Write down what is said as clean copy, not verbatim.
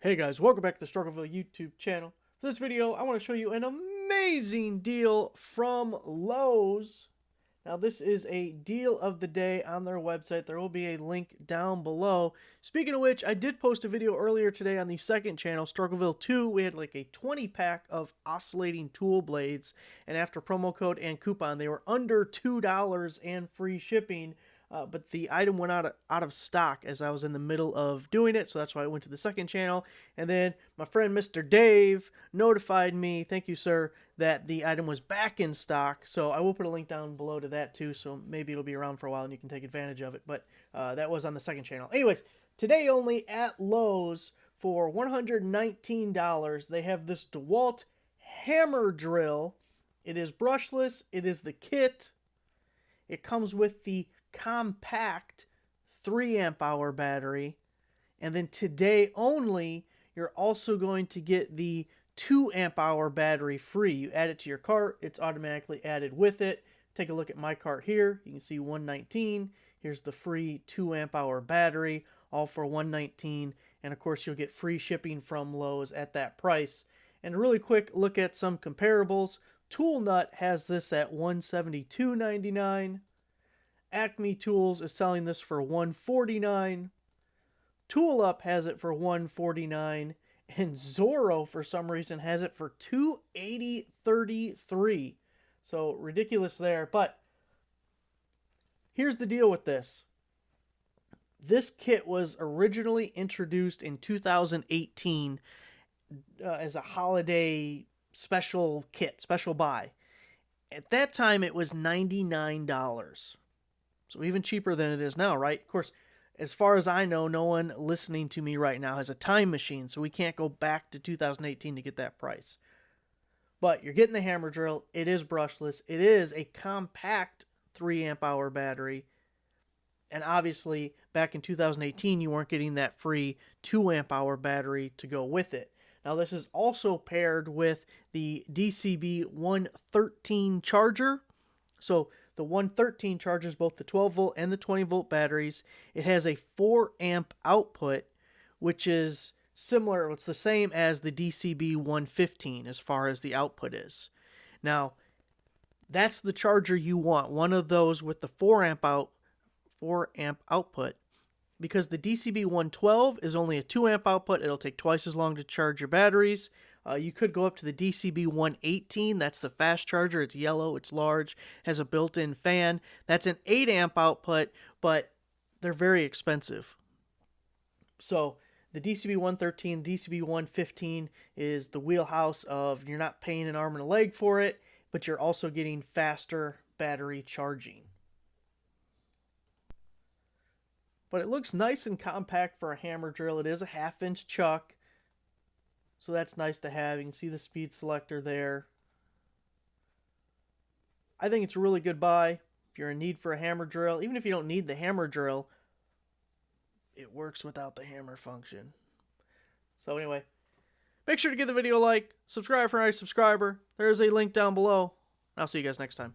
Hey guys, welcome back to the Struggleville YouTube channel. For this video, I want to show you an amazing deal from Lowe's. Now, this is a deal of the day on their website. There will be a link down below. Speaking of which, I did post a video earlier today on the second channel, Struggleville 2. We had like a 20-pack of oscillating tool blades, and after promo code and coupon, they were under $2 and free shipping. But the item went out of stock as I was in the middle of doing it, so that's why I went to the second channel. And then my friend Mr. Dave notified me, thank you sir, that the item was back in stock. So I will put a link down below to that too, so maybe it'll be around for a while and you can take advantage of it. But that was on the second channel. Anyways, today only at Lowe's for $119, they have this DeWalt hammer drill. It is brushless, it is the kit. It comes with the compact 3 amp hour battery, and then today only you're also going to get the 2 amp hour battery free. You add it to your cart, it's automatically added with it. Take a look at my cart here. You can see 119. Here's the free 2 amp hour battery, all for 119, and of course you'll get free shipping from Lowe's at that price. And a really quick look at some comparables. Tool Nut has this at $172.99. Acme Tools is selling this for $149. Tool Up has it for $149, and Zorro for some reason has it for $280.33. So ridiculous there. But here's the deal with this. This kit was originally introduced in 2018 as a holiday special kit, special buy. At that time, it was $99. So even cheaper than it is now, right? Of course, as far as I know, no one listening to me right now has a time machine, so we can't go back to 2018 to get that price. But you're getting the hammer drill. It is brushless. It is a compact 3 amp hour battery. And obviously, back in 2018, you weren't getting that free 2 amp hour battery to go with it. Now, this is also paired with the DCB 113 charger. So the 113 charges both the 12 volt and the 20 volt batteries. It has a 4 amp output, which is similar. It's the same as the DCB 115 as far as the output is. Now, that's the charger you want. One of those with the 4 amp output, because the DCB 112 is only a 2 amp output. It'll take twice as long to charge your batteries. You could go up to the DCB 118. That's the fast charger. It's yellow. It's large. Has a built-in fan. That's an 8 amp output, but they're very expensive. So the DCB 113, DCB 115 is the wheelhouse of you're not paying an arm and a leg for it, but you're also getting faster battery charging. But it looks nice and compact for a hammer drill. It is a 1/2 inch chuck. So that's nice to have. You can see the speed selector there. I think it's a really good buy. If you're in need for a hammer drill, even if you don't need the hammer drill, it works without the hammer function. So anyway, make sure to give the video a like, subscribe for a nice subscriber. There's a link down below. I'll see you guys next time.